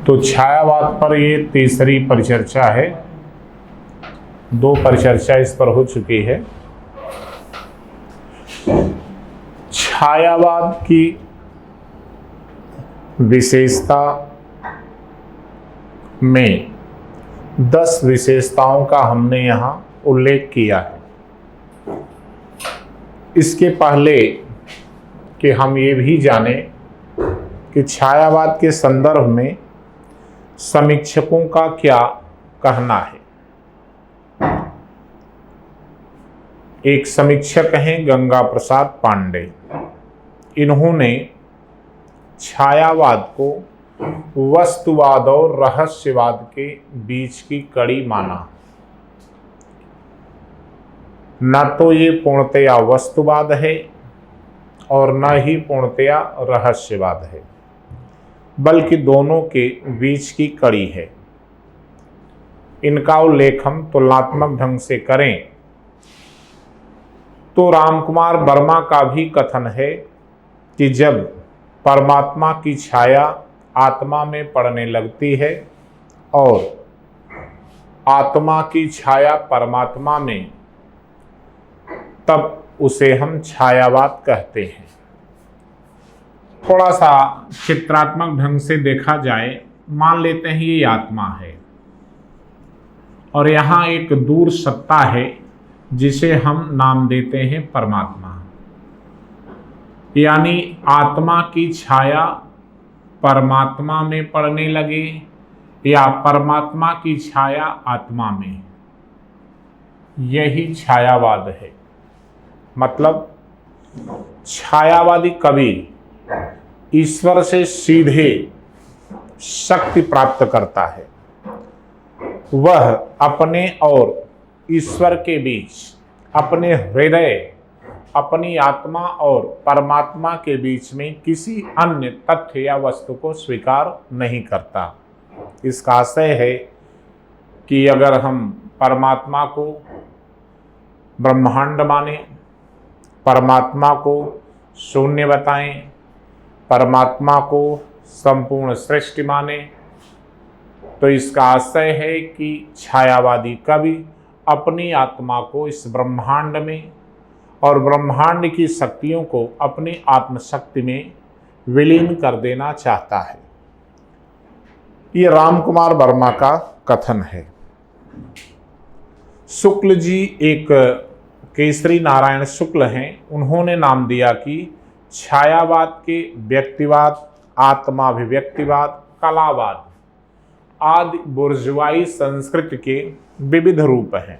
तो छायावाद पर ये तीसरी परिचर्चा है। 2 परिचर्चा इस पर हो चुकी है। छायावाद की विशेषता में 10 विशेषताओं का हमने यहाँ उल्लेख किया है। इसके पहले कि हम ये भी जाने कि छायावाद के संदर्भ में समीक्षकों का क्या कहना है। एक समीक्षक हैं गंगा प्रसाद पांडे। इन्होंने छायावाद को वस्तुवाद और रहस्यवाद के बीच की कड़ी माना। न तो ये पूर्णतया वस्तुवाद है और न ही पूर्णतया रहस्यवाद है, बल्कि दोनों के बीच की कड़ी है। इनका उल्लेख हम तुलनात्मक ढंग से करें तो रामकुमार वर्मा का भी कथन है कि जब परमात्मा की छाया आत्मा में पड़ने लगती है और आत्मा की छाया परमात्मा में, तब उसे हम छायावाद कहते हैं। थोड़ा सा चित्रात्मक ढंग से देखा जाए, मान लेते हैं ये आत्मा है और यहाँ एक दूर सत्ता है जिसे हम नाम देते हैं परमात्मा। यानी आत्मा की छाया परमात्मा में पड़ने लगे या परमात्मा की छाया आत्मा में, यही छायावाद है। मतलब छायावादी कवि ईश्वर से सीधे शक्ति प्राप्त करता है। वह अपने और ईश्वर के बीच, अपने हृदय, अपनी आत्मा और परमात्मा के बीच में किसी अन्य तथ्य या वस्तु को स्वीकार नहीं करता। इसका आशय है कि अगर हम परमात्मा को ब्रह्मांड माने, परमात्मा को शून्य बताएं, परमात्मा को संपूर्ण सृष्टि माने, तो इसका आशय है कि छायावादी कवि अपनी आत्मा को इस ब्रह्मांड में और ब्रह्मांड की शक्तियों को अपनी आत्मशक्ति में विलीन कर देना चाहता है। ये रामकुमार वर्मा का कथन है। शुक्ल जी एक केसरी नारायण शुक्ल हैं। उन्होंने नाम दिया कि छायावाद के व्यक्तिवाद, आत्माभिव्यक्तिवाद, कलावाद आदि बुर्जुआई संस्कृति के विविध रूप हैं।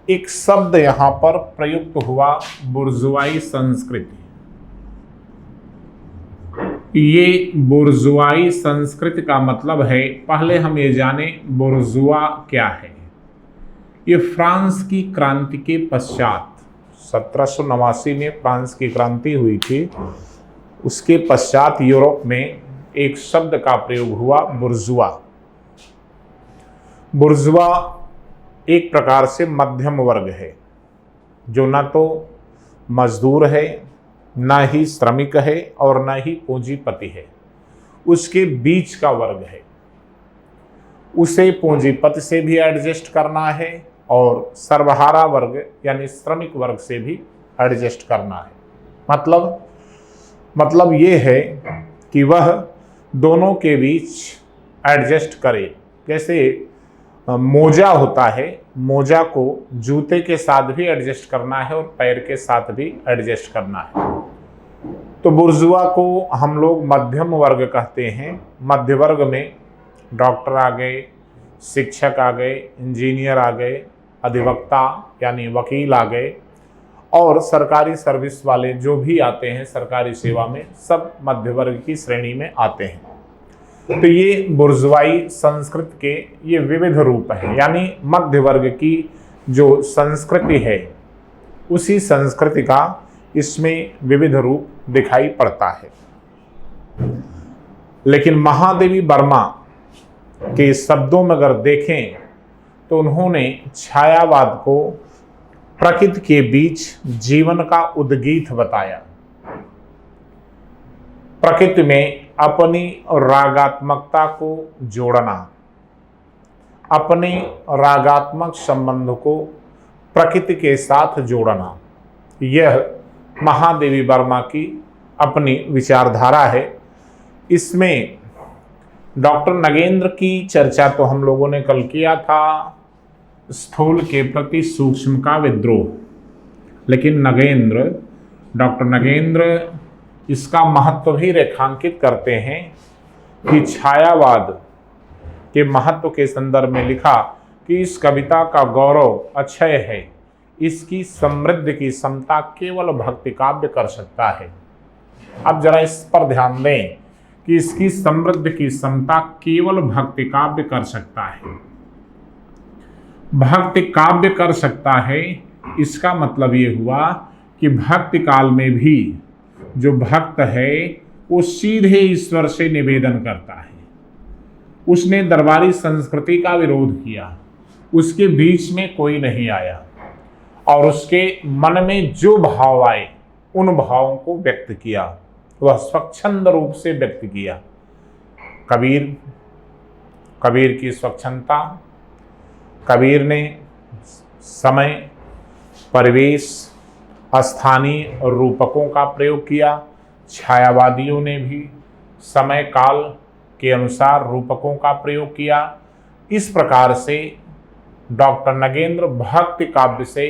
एक शब्द यहाँ पर प्रयुक्त हुआ, बुर्जुआई संस्कृति। ये बुर्जुआई संस्कृति का मतलब है, पहले हम ये जाने बुर्जुआ क्या है। ये फ्रांस की क्रांति के पश्चात 1789 में फ्रांस की क्रांति हुई थी, उसके पश्चात यूरोप में एक शब्द का प्रयोग हुआ, बुर्जुआ। बुर्जुआ एक प्रकार से मध्यम वर्ग है, जो न तो मजदूर है, न ही श्रमिक है और न ही पूंजीपति है। उसके बीच का वर्ग है। उसे पूंजीपति से भी एडजस्ट करना है और सर्वहारा वर्ग यानी श्रमिक वर्ग से भी एडजस्ट करना है। मतलब ये है कि वह दोनों के बीच एडजस्ट करे। जैसे मोजा होता है, मोजा को जूते के साथ भी एडजस्ट करना है और पैर के साथ भी एडजस्ट करना है। तो बुर्जुआ को हम लोग मध्यम वर्ग कहते हैं। मध्य वर्ग में डॉक्टर आ गए, शिक्षक आ गए, इंजीनियर आ गए, अधिवक्ता यानी वकील आ गए और सरकारी सर्विस वाले जो भी आते हैं सरकारी सेवा में, सब मध्य वर्ग की श्रेणी में आते हैं। तो ये बुर्जुआई संस्कृति के ये विविध रूप हैं। यानी मध्य वर्ग की जो संस्कृति है, उसी संस्कृति का इसमें विविध रूप दिखाई पड़ता है। लेकिन महादेवी वर्मा के शब्दों में अगर देखें तो उन्होंने छायावाद को प्रकृति के बीच जीवन का उद्गीत बताया। प्रकृति में अपनी रागात्मकता को जोड़ना, अपने रागात्मक संबंध को प्रकृति के साथ जोड़ना, यह महादेवी वर्मा की अपनी विचारधारा है। इसमें डॉक्टर नगेंद्र की चर्चा तो हम लोगों ने कल किया था, स्थूल के प्रति सूक्ष्म का विद्रोह, लेकिन डॉक्टर नगेंद्र इसका महत्व भी रेखांकित करते हैं कि छायावाद के महत्व के संदर्भ में लिखा कि इस कविता का गौरव अक्षय है, इसकी समृद्धि की समता केवल भक्ति काव्य कर सकता है। अब जरा इस पर ध्यान दें कि इसकी समृद्धि की समता केवल भक्ति काव्य कर सकता है। भक्ति काव्य कर सकता है, इसका मतलब ये हुआ कि भक्ति काल में भी जो भक्त है वो सीधे ईश्वर से निवेदन करता है। उसने दरबारी संस्कृति का विरोध किया, उसके बीच में कोई नहीं आया और उसके मन में जो भाव आए उन भावों को व्यक्त किया, वह स्वच्छंद रूप से व्यक्त किया। कबीर की स्वच्छंदता, कबीर ने समय, परिवेश, स्थानीय रूपकों का प्रयोग किया। छायावादियों ने भी समय काल के अनुसार रूपकों का प्रयोग किया। इस प्रकार से डॉक्टर नगेंद्र भक्ति काव्य से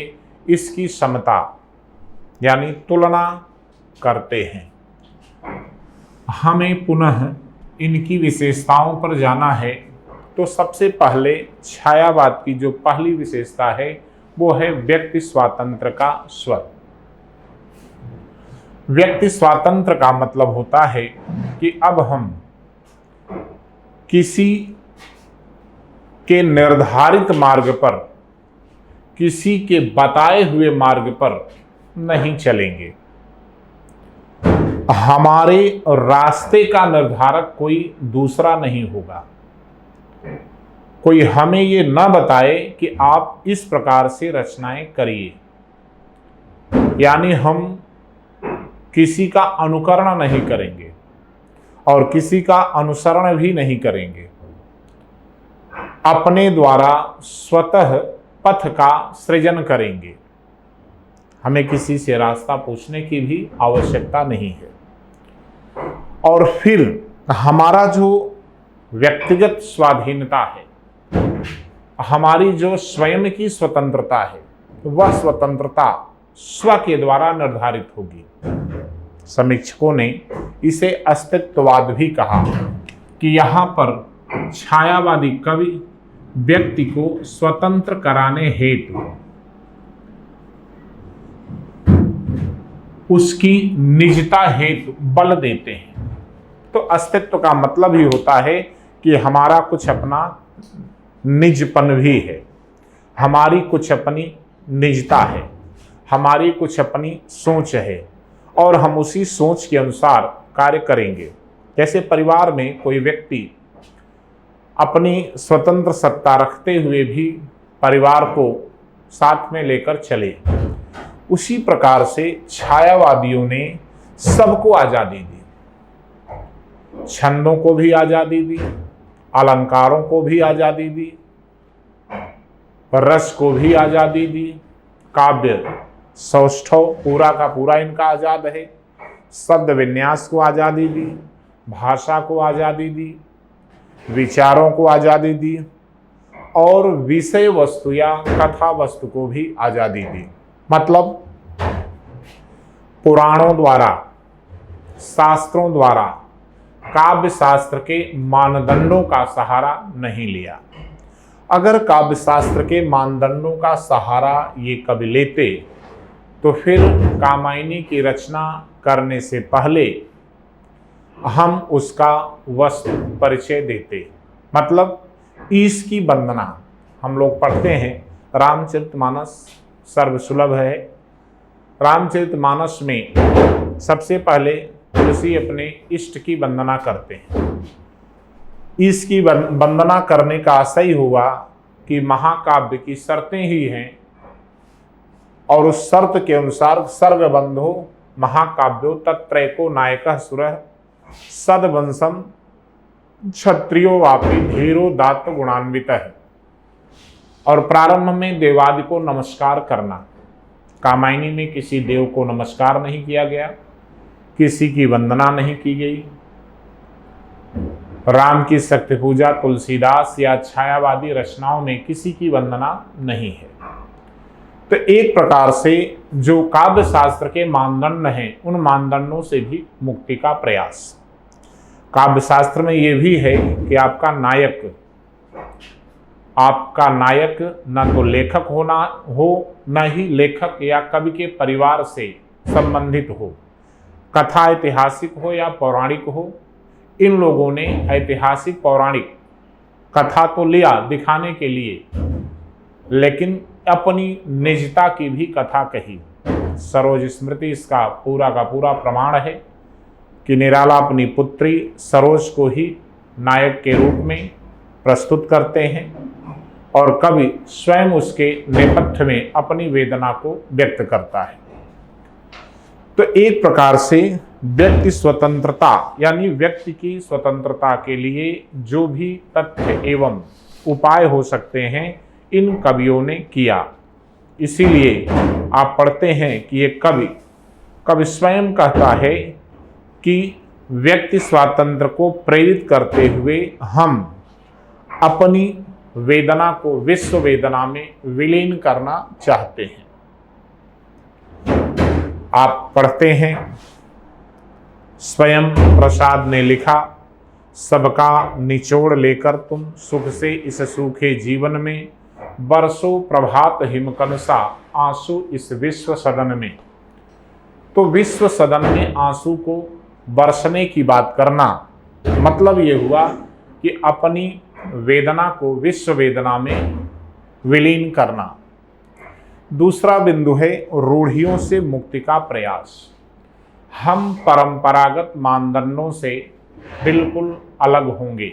इसकी समता यानी तुलना करते हैं। हमें पुनः इनकी विशेषताओं पर जाना है तो सबसे पहले छायावाद की जो पहली विशेषता है वो है व्यक्ति स्वातंत्र का स्वर। व्यक्ति स्वातंत्र का मतलब होता है कि अब हम किसी के निर्धारित मार्ग पर, किसी के बताए हुए मार्ग पर नहीं चलेंगे। हमारे रास्ते का निर्धारक कोई दूसरा नहीं होगा। कोई हमें ये न बताए कि आप इस प्रकार से रचनाएं करिए, यानी हम किसी का अनुकरण नहीं करेंगे और किसी का अनुसरण भी नहीं करेंगे। अपने द्वारा स्वतः पथ का सृजन करेंगे। हमें किसी से रास्ता पूछने की भी आवश्यकता नहीं है। और फिर हमारा जो व्यक्तिगत स्वाधीनता है, हमारी जो स्वयं की स्वतंत्रता है, वह स्वतंत्रता स्व के द्वारा निर्धारित होगी। समीक्षकों ने इसे अस्तित्ववाद भी कहा कि यहाँ पर छायावादी कवि व्यक्ति को स्वतंत्र कराने हेतु उसकी निजता हेतु बल देते हैं। तो अस्तित्व का मतलब ही होता है कि हमारा कुछ अपना निजपन भी है, हमारी कुछ अपनी निजता है, हमारी कुछ अपनी सोच है और हम उसी सोच के अनुसार कार्य करेंगे। जैसे परिवार में कोई व्यक्ति अपनी स्वतंत्र सत्ता रखते हुए भी परिवार को साथ में लेकर चले, उसी प्रकार से छायावादियों ने सबको आज़ादी दी। छंदों को भी आज़ादी दी, अलंकारों को भी आज़ादी दी, रस को भी आज़ादी दी, काव्य सौष्ठव पूरा का पूरा इनका आज़ाद है, शब्द विन्यास को आज़ादी दी, भाषा को आज़ादी दी, विचारों को आज़ादी दी और विषय वस्तु या कथा वस्तु को भी आज़ादी दी। मतलब पुराणों द्वारा, शास्त्रों द्वारा, काव्य शास्त्र के मानदंडों का सहारा नहीं लिया। अगर काव्य शास्त्र के मानदंडों का सहारा ये कवि लेते तो फिर कामायनी की रचना करने से पहले हम उसका वस्तु परिचय देते। मतलब ईश की वंदना हम लोग पढ़ते हैं, रामचरितमानस सर्वसुलभ है। रामचरितमानस में सबसे पहले तुलसी अपने इष्ट की वंदना करते हैं। इसकी वंदना करने का आशय हुआ कि महाकाव्य की शर्तें ही हैं और उस शर्त के अनुसार सर्वबंधो महाकाव्यो तत्रैको नायकः सुरः सदवंशम क्षत्रियो वापी धीरो दात्त गुणान्वित है। और प्रारंभ में देवादि को नमस्कार करना। कामायनी में किसी देव को नमस्कार नहीं किया गया, किसी की वंदना नहीं की गई। राम की शक्ति पूजा, तुलसीदास या छायावादी रचनाओं में किसी की वंदना नहीं है। तो एक प्रकार से जो काव्य शास्त्र के मानदंड हैं, उन मानदंडों से भी मुक्ति का प्रयास। काव्य शास्त्र में यह भी है कि आपका नायक न तो लेखक होना हो, न ही लेखक या कवि के परिवार से संबंधित हो। कथा ऐतिहासिक हो या पौराणिक हो, इन लोगों ने ऐतिहासिक पौराणिक कथा तो लिया दिखाने के लिए, लेकिन अपनी निजता की भी कथा कही। सरोज स्मृति इसका पूरा का पूरा प्रमाण है कि निराला अपनी पुत्री सरोज को ही नायक के रूप में प्रस्तुत करते हैं और कवि स्वयं उसके नेपथ्य में अपनी वेदना को व्यक्त करता है। तो एक प्रकार से व्यक्ति स्वतंत्रता यानी व्यक्ति की स्वतंत्रता के लिए जो भी तथ्य एवं उपाय हो सकते हैं, इन कवियों ने किया। इसीलिए आप पढ़ते हैं कि ये कवि स्वयं कहता है कि व्यक्ति स्वातंत्र्य को प्रेरित करते हुए हम अपनी वेदना को विश्व वेदना में विलीन करना चाहते हैं। आप पढ़ते हैं, स्वयं प्रसाद ने लिखा, सबका निचोड़ लेकर तुम सुख से इस सूखे जीवन में, बरसों प्रभात हिमकंसा आंसू इस विश्व सदन में। तो विश्व सदन में आंसू को बरसने की बात करना, मतलब ये हुआ कि अपनी वेदना को विश्व वेदना में विलीन करना। दूसरा बिंदु है रूढ़ियों से मुक्ति का प्रयास। हम परंपरागत मानदंडों से बिल्कुल अलग होंगे।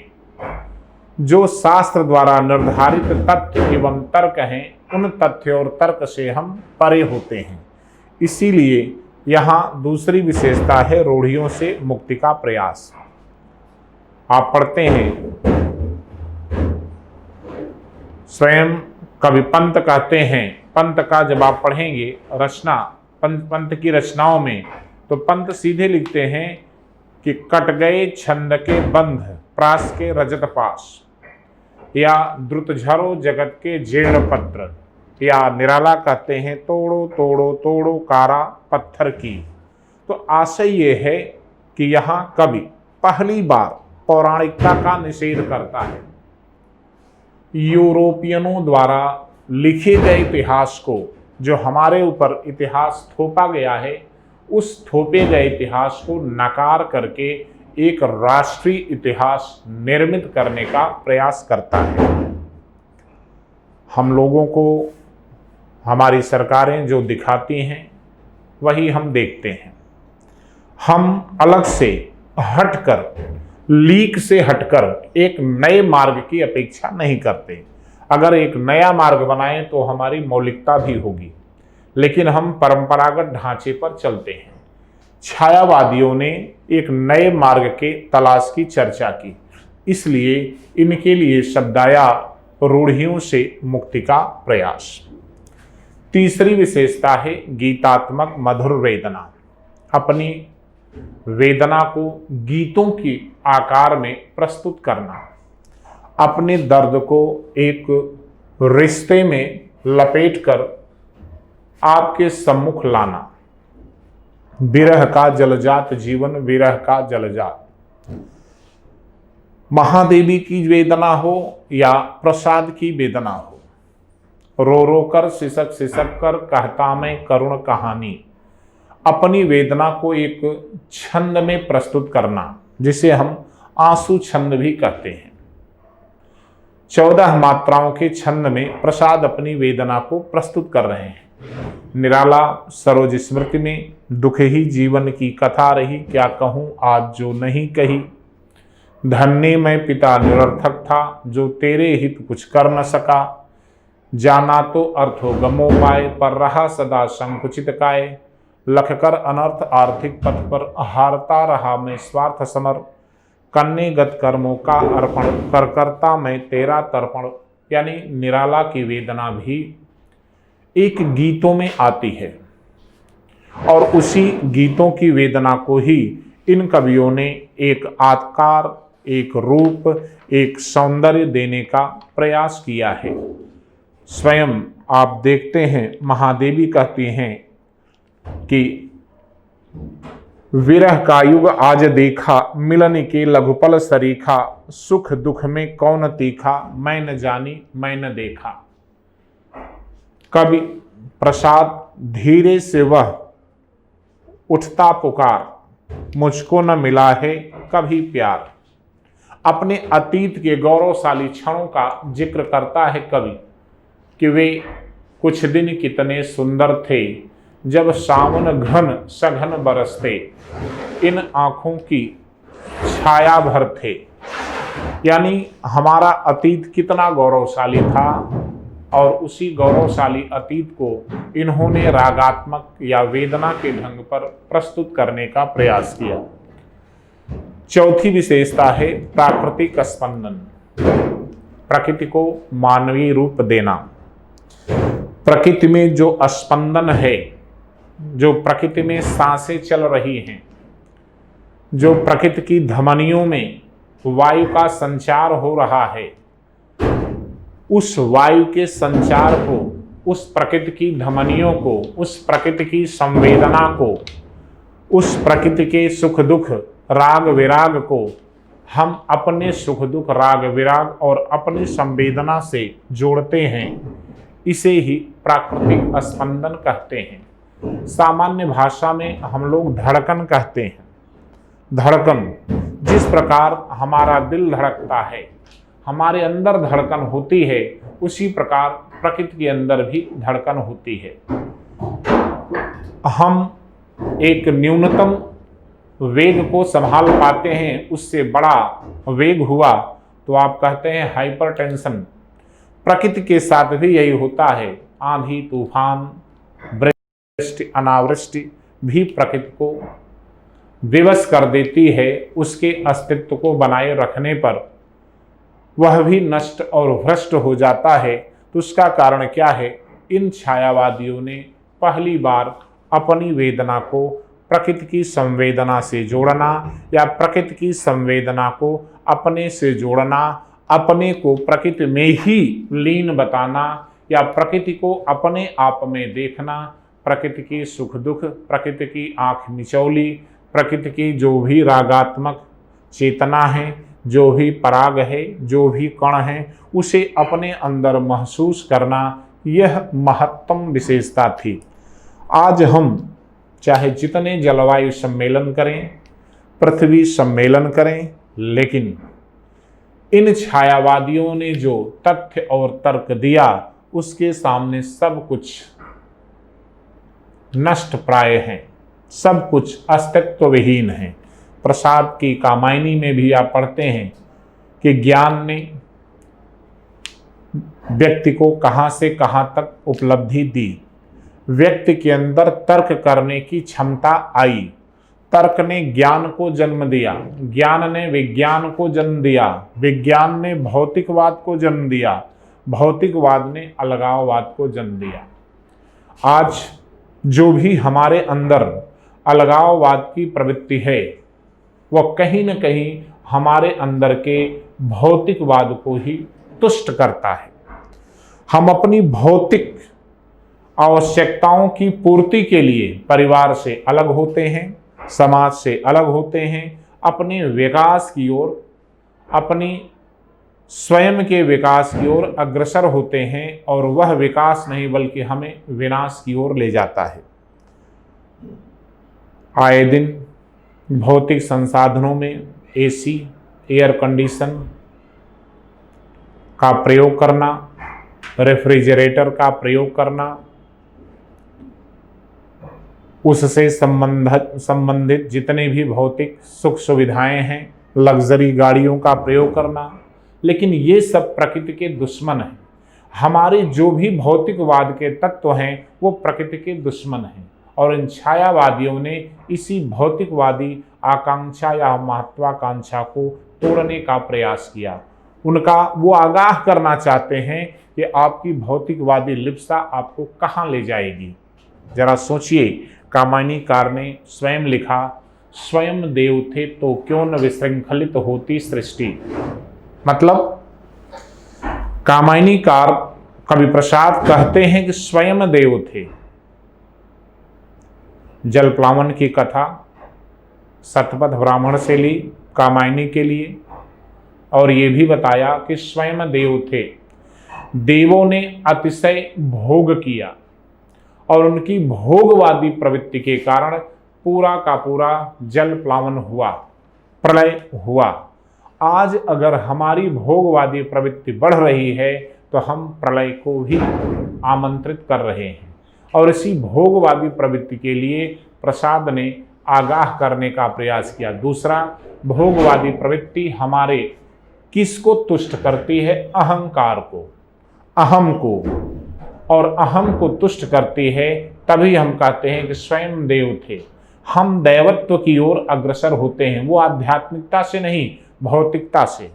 जो शास्त्र द्वारा निर्धारित तथ्य एवं तर्क हैं, उन तथ्य और तर्क से हम परे होते हैं। इसीलिए यहाँ दूसरी विशेषता है रूढ़ियों से मुक्ति का प्रयास। आप पढ़ते हैं, स्वयं कवि पंत कहते हैं, पंत का जब आप पढ़ेंगे रचना, पंत की रचनाओं में, तो पंत सीधे लिखते हैं कि कट गए छंद के बंध प्रास के रजत पास, या द्रुत झरो जगत के जीर्ण पत्र, या निराला कहते हैं तोड़ो तोड़ो तोड़ो कारा पत्थर की। तो आशय ये है कि यहाँ कवि पहली बार पौराणिकता का निषेध करता है। यूरोपियनों द्वारा लिखे गए इतिहास को, जो हमारे ऊपर इतिहास थोपा गया है, उस थोपे गए इतिहास को नकार करके एक राष्ट्रीय इतिहास निर्मित करने का प्रयास करता है। हम लोगों को हमारी सरकारें जो दिखाती हैं वही हम देखते हैं। हम अलग से हटकर, लीक से हटकर एक नए मार्ग की अपेक्षा नहीं करते। अगर एक नया मार्ग बनाएं तो हमारी मौलिकता भी होगी, लेकिन हम परंपरागत ढांचे पर चलते हैं। छायावादियों ने एक नए मार्ग के तलाश की चर्चा की, इसलिए इनके लिए शब्दाया रूढ़ियों से मुक्ति का प्रयास। तीसरी विशेषता है गीतात्मक मधुर वेदना। अपनी वेदना को गीतों की आकार में प्रस्तुत करना, अपने दर्द को एक रिश्ते में लपेटकर आपके सम्मुख लाना। विरह का जलजात जीवन, विरह का जलजात। महादेवी की वेदना हो या प्रसाद की वेदना हो, रो रो कर सिसक सिसक कर कहता मैं करुण कहानी। अपनी वेदना को एक छंद में प्रस्तुत करना, जिसे हम आंसू छंद भी कहते हैं। 14 मात्राओं के छंद में प्रसाद अपनी वेदना को प्रस्तुत कर रहे हैं। निराला सरोज स्मृति में दुख ही जीवन की कथा रही, क्या कहूँ आज जो नहीं कही। धन्य मैं पिता निरर्थक था, जो तेरे हित कुछ कर न सका। जाना तो अर्थो गमो पाए, पर रहा सदा संकुचित काय। लखकर अनर्थ आर्थिक पथ पर हारता रहा मैं स्वार्थ समर, करने गत कर्मों का अर्पण कर करता मैं तेरा तर्पण। यानी निराला की वेदना भी एक गीतों में आती है और उसी गीतों की वेदना को ही इन कवियों ने एक आकार, एक रूप, एक सौंदर्य देने का प्रयास किया है। स्वयं आप देखते हैं महादेवी कहती हैं कि विरह का युग आज देखा, मिलन के लघुपल सरीखा, सुख दुख में कौन तीखा, मैं न जानी मैं न देखा। कवि प्रसाद धीरे से वह उठता पुकार, मुझको न मिला है कभी प्यार। अपने अतीत के गौरवशाली क्षणों का जिक्र करता है कवि कि वे कुछ दिन कितने सुंदर थे जब सावन घन सघन बरसते, इन आँखों की छाया भर थे। यानी हमारा अतीत कितना गौरवशाली था और उसी गौरवशाली अतीत को इन्होंने रागात्मक या वेदना के ढंग पर प्रस्तुत करने का प्रयास किया। चौथी विशेषता है प्राकृतिक स्पंदन, प्रकृति को मानवीय रूप देना। प्रकृति में जो स्पंदन है, जो प्रकृति में सांसें चल रही हैं, जो प्रकृति की धमनियों में वायु का संचार हो रहा है, उस वायु के संचार को, उस प्रकृति की धमनियों को, उस प्रकृति की संवेदना को, उस प्रकृति के सुख दुख राग विराग को हम अपने सुख दुख राग विराग और अपनी संवेदना से जोड़ते हैं। इसे ही प्राकृतिक स्पंदन कहते हैं। सामान्य भाषा में हम लोग धड़कन कहते हैं। धड़कन, जिस प्रकार हमारा दिल धड़कता है, हमारे अंदर धड़कन होती है, उसी प्रकार प्रकृति के अंदर भी धड़कन होती है। हम एक न्यूनतम वेग को संभाल पाते हैं, उससे बड़ा वेग हुआ तो आप कहते हैं हाइपरटेंशन। प्रकृति के साथ भी यही होता है। आंधी तूफान वृष्टि अनावृष्टि भी प्रकृति को विवश कर देती है। उसके अस्तित्व को बनाए रखने पर वह भी नष्ट और भ्रष्ट हो जाता है। तो उसका कारण क्या है? इन छायावादियों ने पहली बार अपनी वेदना को प्रकृति की संवेदना से जोड़ना या प्रकृति की संवेदना को अपने से जोड़ना, अपने को प्रकृति में ही लीन बताना या प्रकृति को अपने आप में देखना, प्रकृति की सुख दुख, प्रकृति की आँख मिचौली, प्रकृति की जो भी रागात्मक चेतना है, जो भी पराग है, जो भी कण है, उसे अपने अंदर महसूस करना, यह महत्तम विशेषता थी। आज हम चाहे जितने जलवायु सम्मेलन करें, पृथ्वी सम्मेलन करें, लेकिन इन छायावादियों ने जो तथ्य और तर्क दिया, उसके सामने सब कुछ नष्ट प्राय हैं, सब कुछ अस्तित्व विहीन है। प्रसाद की कामायनी में भी आप पढ़ते हैं कि ज्ञान ने व्यक्ति को कहां से कहां तक उपलब्धि दी। व्यक्ति के अंदर तर्क करने की क्षमता आई, तर्क ने ज्ञान को जन्म दिया, ज्ञान ने विज्ञान को जन्म दिया, विज्ञान ने भौतिकवाद को जन्म दिया, भौतिकवाद ने अलगाववाद को जन्म दिया। आज जो भी हमारे अंदर अलगाववाद की प्रवृत्ति है, वह कहीं न कहीं हमारे अंदर के भौतिकवाद को ही तुष्ट करता है। हम अपनी भौतिक आवश्यकताओं की पूर्ति के लिए परिवार से अलग होते हैं, समाज से अलग होते हैं, अपने विकास की ओर, अपनी स्वयं के विकास की ओर अग्रसर होते हैं और वह विकास नहीं बल्कि हमें विनाश की ओर ले जाता है। आए दिन भौतिक संसाधनों में एसी, एयर कंडीशन का प्रयोग करना, रेफ्रिजरेटर का प्रयोग करना, उससे संबंधित जितने भी भौतिक सुख सुविधाएं हैं, लग्जरी गाड़ियों का प्रयोग करना, लेकिन ये सब प्रकृति के दुश्मन हैं। हमारे जो भी भौतिकवाद के तत्व हैं वो प्रकृति के दुश्मन हैं और इन छायावादियों ने इसी भौतिकवादी आकांक्षा या महत्वाकांक्षा को तोड़ने का प्रयास किया। वो आगाह करना चाहते हैं कि आपकी भौतिकवादी लिप्सा आपको कहाँ ले जाएगी। जरा सोचिए, कामायनीकार ने स्वयं लिखा, स्वयं देव थे तो क्यों न विशृंखलित होती सृष्टि। मतलब कामायनीकार कवि प्रसाद कहते हैं कि स्वयं देव थे। जल प्लावन की कथा शतपथ ब्राह्मण से ली कामायनी के लिए, और ये भी बताया कि स्वयं देव थे। देवों ने अतिशय भोग किया और उनकी भोगवादी प्रवृत्ति के कारण पूरा का पूरा जल प्लावन हुआ, प्रलय हुआ। आज अगर हमारी भोगवादी प्रवृत्ति बढ़ रही है तो हम प्रलय को भी आमंत्रित कर रहे हैं, और इसी भोगवादी प्रवृत्ति के लिए प्रसाद ने आगाह करने का प्रयास किया। दूसरा, भोगवादी प्रवृत्ति हमारे किसको तुष्ट करती है? अहंकार को, अहम को, और अहम को तुष्ट करती है। तभी हम कहते हैं कि स्वयं देव थे। हम दैवत्व की ओर अग्रसर होते हैं, वो आध्यात्मिकता से नहीं, भौतिकता से।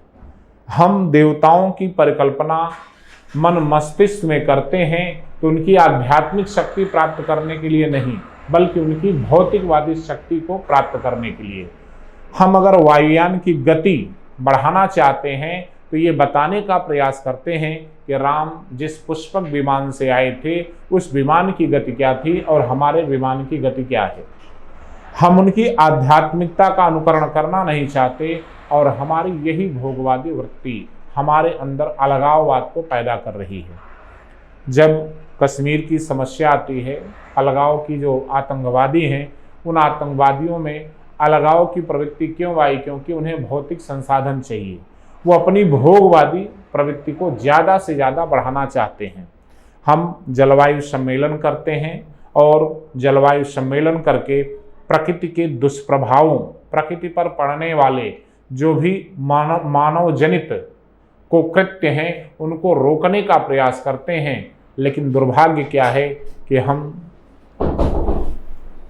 हम देवताओं की परिकल्पना मन मस्तिष्क में करते हैं तो उनकी आध्यात्मिक शक्ति प्राप्त करने के लिए नहीं, बल्कि उनकी भौतिकवादी शक्ति को प्राप्त करने के लिए। हम अगर वायुयान की गति बढ़ाना चाहते हैं तो ये बताने का प्रयास करते हैं कि राम जिस पुष्पक विमान से आए थे उस विमान की गति क्या थी और हमारे विमान की गति क्या है। हम उनकी आध्यात्मिकता का अनुकरण करना नहीं चाहते, और हमारी यही भोगवादी वृत्ति हमारे अंदर अलगाववाद को पैदा कर रही है। जब कश्मीर की समस्या आती है, अलगाव की जो आतंकवादी हैं, उन आतंकवादियों में अलगाव की प्रवृत्ति क्यों आई? क्योंकि उन्हें भौतिक संसाधन चाहिए। वो अपनी भोगवादी प्रवृत्ति को ज़्यादा से ज़्यादा बढ़ाना चाहते हैं। हम जलवायु सम्मेलन करते हैं, और जलवायु सम्मेलन करके प्रकृति के दुष्प्रभावों, प्रकृति पर पड़ने वाले जो भी मानव जनित को कृत्य हैं उनको रोकने का प्रयास करते हैं। लेकिन दुर्भाग्य क्या है कि हम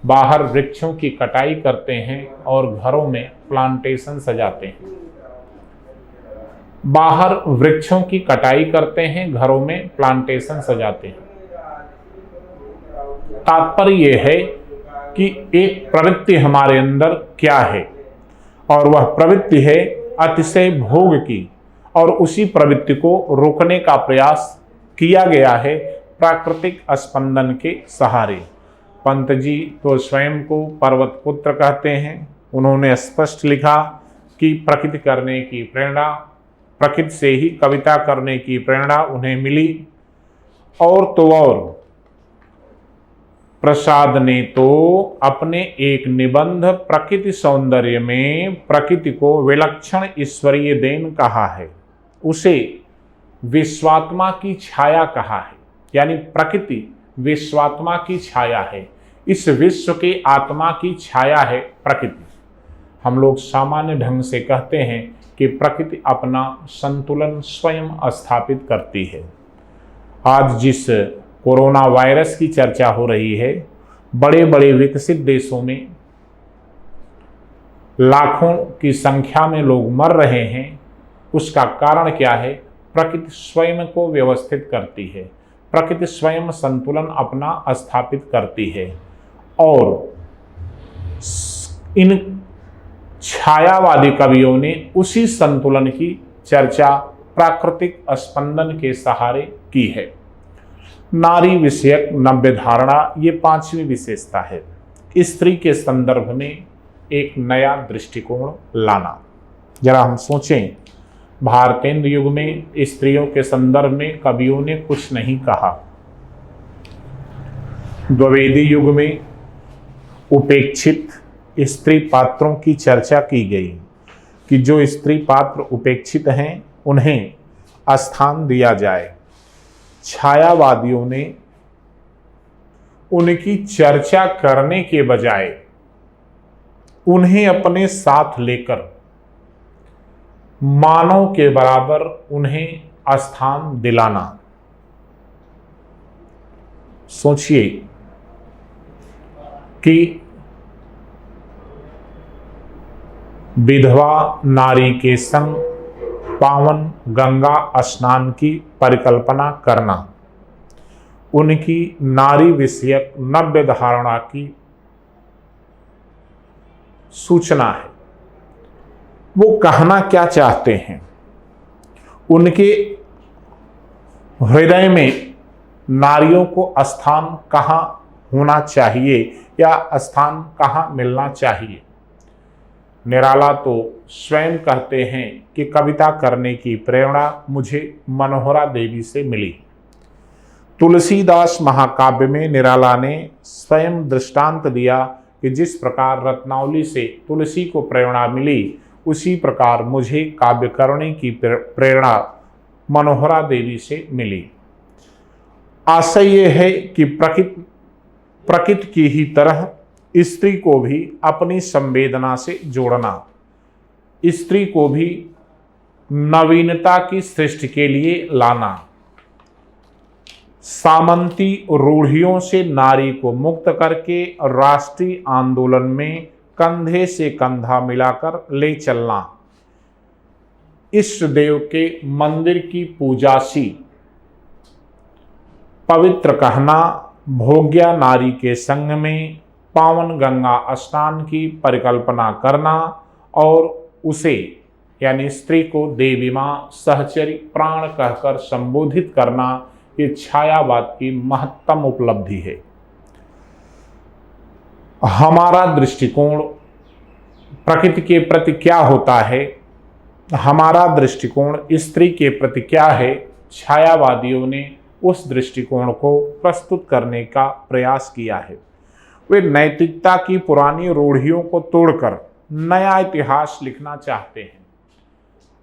बाहर वृक्षों की कटाई करते हैं और घरों में प्लांटेशन सजाते हैं। बाहर वृक्षों की कटाई करते हैं, घरों में प्लांटेशन सजाते हैं। तात्पर्य यह है कि एक प्रवृत्ति हमारे अंदर क्या है, और वह प्रवृत्ति है अतिशय भोग की, और उसी प्रवृत्ति को रोकने का प्रयास किया गया है प्राकृतिक स्पंदन के सहारे। पंत जी तो स्वयं को पर्वत पुत्र कहते हैं। उन्होंने स्पष्ट लिखा कि प्रकृति करने की प्रेरणा, प्रकृति से ही कविता करने की प्रेरणा उन्हें मिली। और तो और प्रसाद ने तो अपने एक निबंध प्रकृति सौंदर्य में प्रकृति को विलक्षण ईश्वरीय देन कहा है, उसे विश्वात्मा की छाया कहा है। यानी प्रकृति विश्वात्मा की छाया है, इस विश्व के आत्मा की छाया है प्रकृति। हम लोग सामान्य ढंग से कहते हैं कि प्रकृति अपना संतुलन स्वयं स्थापित करती है। आज जिस कोरोना वायरस की चर्चा हो रही है, बड़े बड़े विकसित देशों में लाखों की संख्या में लोग मर रहे हैं, उसका कारण क्या है? प्रकृति स्वयं को व्यवस्थित करती है, प्रकृति स्वयं संतुलन अपना स्थापित करती है। और इन छायावादी कवियों ने उसी संतुलन की चर्चा प्राकृतिक स्पंदन के सहारे की है। नारी विषयक नव्य धारणा, ये पांचवी विशेषता है। स्त्री के संदर्भ में एक नया दृष्टिकोण लाना। जरा हम सोचें, भारतेंद्र युग में स्त्रियों के संदर्भ में कवियों ने कुछ नहीं कहा। द्विवेदी युग में उपेक्षित स्त्री पात्रों की चर्चा की गई कि जो स्त्री पात्र उपेक्षित हैं उन्हें स्थान दिया जाए। छायावादियों ने उनकी चर्चा करने के बजाय उन्हें अपने साथ लेकर मानव के बराबर उन्हें स्थान दिलाना। सोचिए, कि विधवा नारी के संग पावन गंगा स्नान की परिकल्पना करना उनकी नारी विषयक नव्य धारणा की सूचना है। वो कहना क्या चाहते हैं, उनके हृदय में नारियों को स्थान कहाँ होना चाहिए या स्थान कहाँ मिलना चाहिए। निराला तो स्वयं कहते हैं कि कविता करने की प्रेरणा मुझे मनोहरा देवी से मिली। तुलसीदास महाकाव्य में निराला ने स्वयं दृष्टांत दिया कि जिस प्रकार रत्नावली से तुलसी को प्रेरणा मिली, उसी प्रकार मुझे काव्य करने की प्रेरणा मनोहरा देवी से मिली। आशय ये है कि प्रकृति की ही तरह स्त्री को भी अपनी संवेदना से जोड़ना, स्त्री को भी नवीनता की सृष्टि के लिए लाना, सामंती रूढ़ियों से नारी को मुक्त करके राष्ट्रीय आंदोलन में कंधे से कंधा मिलाकर ले चलना, इष्ट देव के मंदिर की पूजा सी पवित्र कहना, भोग्या नारी के संग में पावन गंगा स्नान की परिकल्पना करना और उसे यानी स्त्री को देवी मां सहचरी प्राण कहकर संबोधित करना, ये छायावाद की महत्तम उपलब्धि है। हमारा दृष्टिकोण प्रकृति के प्रति क्या होता है, हमारा दृष्टिकोण स्त्री के प्रति क्या है, छायावादियों ने उस दृष्टिकोण को प्रस्तुत करने का प्रयास किया है। वे नैतिकता की पुरानी रूढ़ियों को तोड़कर नया इतिहास लिखना चाहते हैं।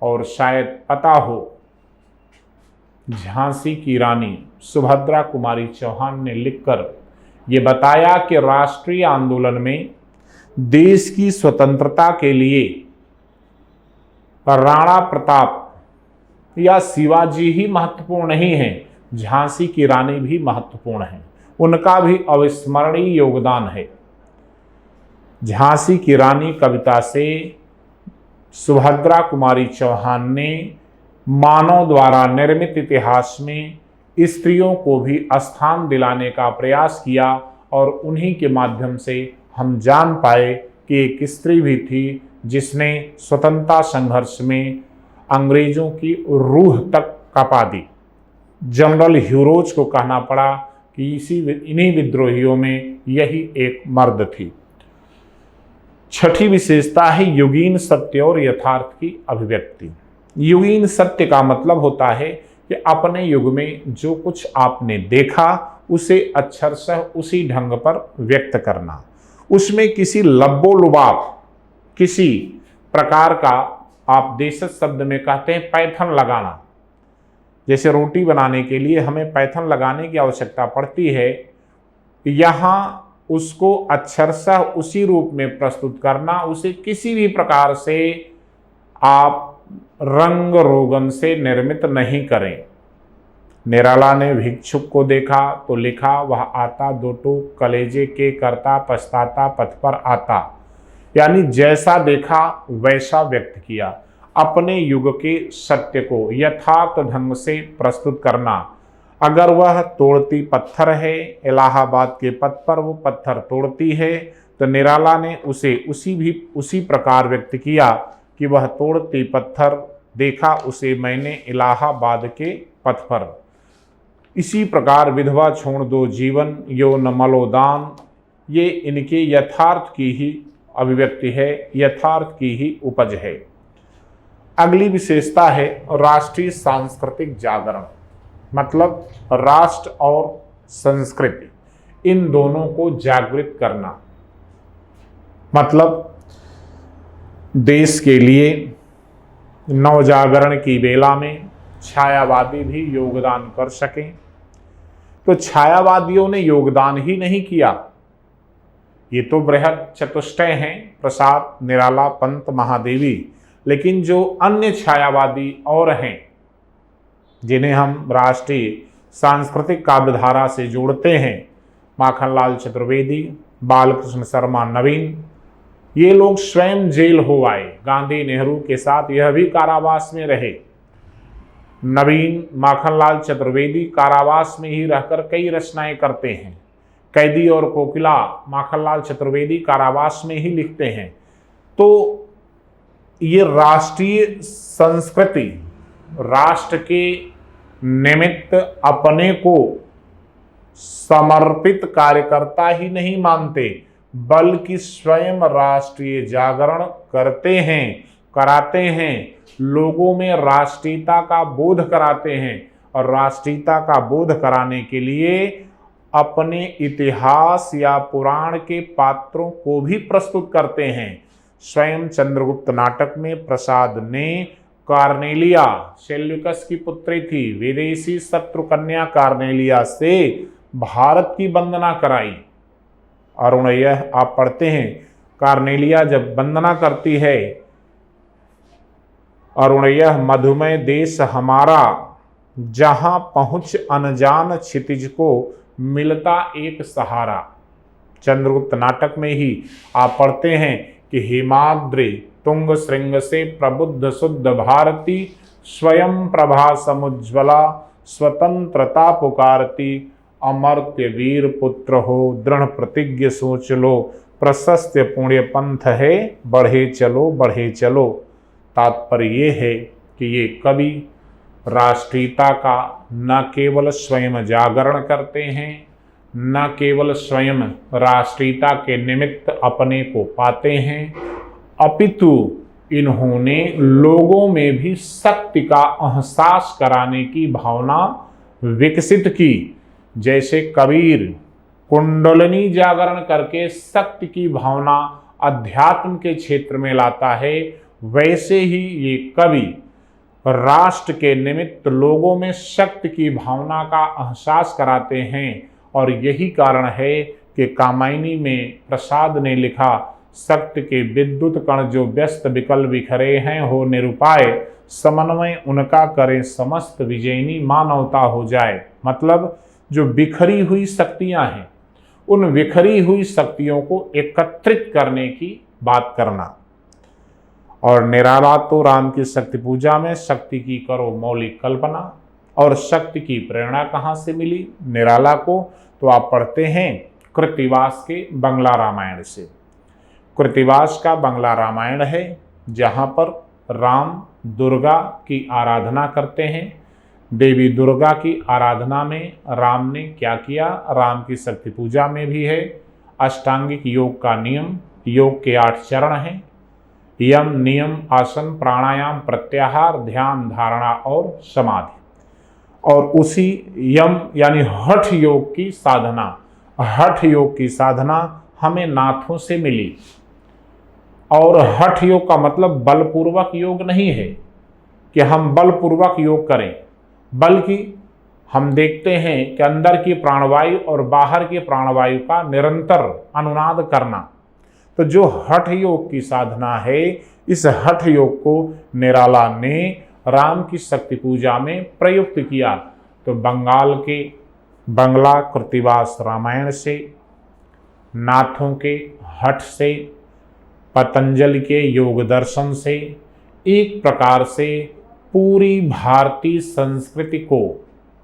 और शायद पता हो, झांसी की रानी सुभद्रा कुमारी चौहान ने लिखकर ये बताया कि राष्ट्रीय आंदोलन में देश की स्वतंत्रता के लिए राणा प्रताप या शिवाजी ही महत्वपूर्ण नहीं है, झांसी की रानी भी महत्वपूर्ण है, उनका भी अविस्मरणीय योगदान है। झांसी की रानी कविता से सुभद्रा कुमारी चौहान ने मानव द्वारा निर्मित इतिहास में स्त्रियों को भी स्थान दिलाने का प्रयास किया और उन्हीं के माध्यम से हम जान पाए कि एक स्त्री भी थी जिसने स्वतंत्रता संघर्ष में अंग्रेजों की रूह तक कपा दी। जनरल ह्यूरोज को कहना पड़ा कि इन्हीं विद्रोहियों में यही एक मर्द थी। छठी विशेषता है युगीन सत्य और यथार्थ की अभिव्यक्ति। युगीन सत्य का मतलब होता है कि अपने युग में जो कुछ आपने देखा उसे अक्षरशः उसी ढंग पर व्यक्त करना, उसमें किसी लब्बो-लुबाब किसी प्रकार का, आप देशज शब्द में कहते हैं पैथन लगाना, जैसे रोटी बनाने के लिए हमें पैथन लगाने की आवश्यकता पड़ती है, यहाँ उसको अक्षरशः उसी रूप में प्रस्तुत करना, उसे किसी भी प्रकार से आप रंग रोगन से निर्मित नहीं करें। निराला ने भिक्षुक को देखा तो लिखा, वह आता दो टूक कलेजे के करता पछताता पथ पर आता, यानी जैसा देखा वैसा व्यक्त किया। अपने युग के सत्य को यथार्थ ढंग से प्रस्तुत करना। अगर वह तोड़ती पत्थर है, इलाहाबाद के पथ पर वो पत्थर तोड़ती है, तो निराला ने उसे उसी प्रकार व्यक्त किया कि वह तोड़ती पत्थर देखा उसे मैंने इलाहाबाद के पथ पर। इसी प्रकार विधवा छोड़ दो जीवन यो न मलोदान, ये इनके यथार्थ की ही अभिव्यक्ति है, यथार्थ की ही उपज है। अगली विशेषता है राष्ट्रीय सांस्कृतिक जागरण, मतलब राष्ट्र और संस्कृति इन दोनों को जागृत करना। मतलब देश के लिए नवजागरण की बेला में छायावादी भी योगदान कर सकें। तो छायावादियों ने योगदान ही नहीं किया, ये तो बृहद चतुष्टय हैं, प्रसाद, निराला, पंत, महादेवी। लेकिन जो अन्य छायावादी और हैं जिन्हें हम राष्ट्रीय सांस्कृतिक काव्यधारा से जोड़ते हैं, माखनलाल चतुर्वेदी, बालकृष्ण शर्मा नवीन, ये लोग स्वयं जेल हो आए। गांधी नेहरू के साथ यह भी कारावास में रहे। नवीन माखनलाल चतुर्वेदी कारावास में ही रहकर कई रचनाएं करते हैं। कैदी और कोकिला माखनलाल चतुर्वेदी कारावास में ही लिखते हैं। तो ये राष्ट्रीय संस्कृति, राष्ट्र के निमित्त अपने को समर्पित कार्यकर्ता ही नहीं मानते, बल्कि स्वयं राष्ट्रीय जागरण करते हैं, कराते हैं, लोगों में राष्ट्रीयता का बोध कराते हैं। और राष्ट्रीयता का बोध कराने के लिए अपने इतिहास या पुराण के पात्रों को भी प्रस्तुत करते हैं। स्वयं चंद्रगुप्त नाटक में प्रसाद ने कार्नेलिया, सेल्यूकस की पुत्री थी, विदेशी शत्रु कन्या कार्नेलिया से भारत की वंदना कराई। और यह आप पढ़ते हैं, कार्नेलिया जब वंदना करती है, और यह मधुमय देश हमारा, जहां पहुंच अनजान क्षितिज को मिलता एक सहारा। चंद्रगुप्त नाटक में ही आप पढ़ते हैं कि हिमाद्रि तुंग श्रृंग से प्रबुद्ध शुद्ध भारती, स्वयं प्रभा समुज्ज्वला स्वतंत्रता पुकारती, अमर्त्य वीर पुत्र हो दृढ़ प्रतिज्ञ सोच लो, प्रशस्त पुण्य पंथ है बढ़े चलो बढ़े चलो। तात्पर्य ये है कि ये कवि राष्ट्रीयता का न केवल स्वयं जागरण करते हैं, न केवल स्वयं राष्ट्रीयता के निमित्त अपने को पाते हैं, अपितु इन्होंने लोगों में भी शक्ति का एहसास कराने की भावना विकसित की। जैसे कबीर कुंडलिनी जागरण करके शक्ति की भावना अध्यात्म के क्षेत्र में लाता है, वैसे ही ये कवि राष्ट्र के निमित्त लोगों में शक्ति की भावना का एहसास कराते हैं। और यही कारण है कि कामायनी में प्रसाद ने लिखा, शक्ति के विद्युत कण जो व्यस्त विकल बिखरे हैं हो निरुपाय, समन्वय उनका करें समस्त विजयनी मानवता हो जाए। मतलब जो बिखरी हुई शक्तियां हैं, उन बिखरी हुई शक्तियों को एकत्रित करने की बात करना। और निराला तो राम की शक्ति पूजा में शक्ति की करो मौलिक कल्पना। और शक्ति की प्रेरणा कहाँ से मिली निराला को, तो आप पढ़ते हैं कृत्तिवास के बंगला रामायण से। कृत्तिवास का बंगला रामायण है, जहाँ पर राम दुर्गा की आराधना करते हैं। देवी दुर्गा की आराधना में राम ने क्या किया, राम की शक्ति पूजा में भी है अष्टांगिक योग का नियम। योग के 8 चरण हैं, यम नियम आसन प्राणायाम प्रत्याहार ध्यान धारणा और समाधि। और उसी यम यानी हठ योग की साधना, हठ योग की साधना हमें नाथों से मिली। और हठ योग का मतलब बलपूर्वक योग नहीं है कि हम बलपूर्वक योग करें, बल्कि हम देखते हैं कि अंदर की प्राणवायु और बाहर की प्राणवायु का निरंतर अनुनाद करना। तो जो हठ योग की साधना है, इस हठ योग को निराला ने राम की शक्ति पूजा में प्रयुक्त किया। तो बंगाल के बंगला कृत्तिवास रामायण से, नाथों के हठ से, पतंजलि के योग दर्शन से, एक प्रकार से पूरी भारतीय संस्कृति को,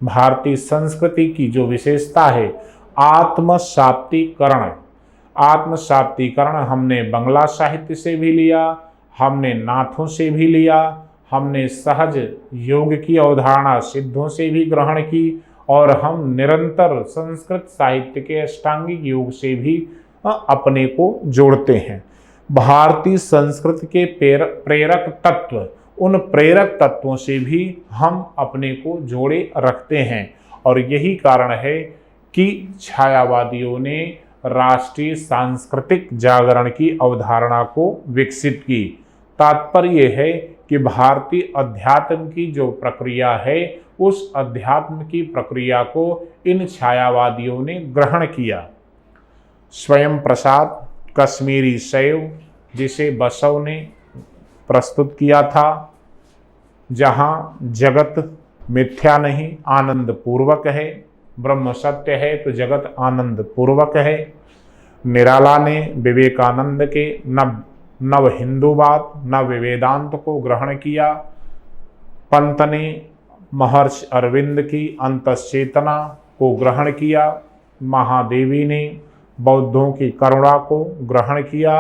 भारतीय संस्कृति की जो विशेषता है आत्मसात्तीकरण, आत्मसात्तीकरण हमने बंगला साहित्य से भी लिया, हमने नाथों से भी लिया, हमने सहज योग की अवधारणा सिद्धों से भी ग्रहण की, और हम निरंतर संस्कृत साहित्य के अष्टांगिक योग से भी अपने को जोड़ते हैं। भारतीय संस्कृति के प्रेरक तत्व, उन प्रेरक तत्वों से भी हम अपने को जोड़े रखते हैं। और यही कारण है कि छायावादियों ने राष्ट्रीय सांस्कृतिक जागरण की अवधारणा को विकसित की। तात्पर्य है कि भारतीय अध्यात्म की जो प्रक्रिया है, उस अध्यात्म की प्रक्रिया को इन छायावादियों ने ग्रहण किया। स्वयं प्रसाद कश्मीरी शैव, जिसे बसव ने प्रस्तुत किया था, जहाँ जगत मिथ्या नहीं आनंद पूर्वक है, ब्रह्म सत्य है तो जगत आनंद पूर्वक है। निराला ने विवेकानंद के नव हिंदूवाद, नव वेदांत को ग्रहण किया। पंत ने महर्षि अरविंद की अंतश्चेतना को ग्रहण किया। महादेवी ने बौद्धों की करुणा को ग्रहण किया।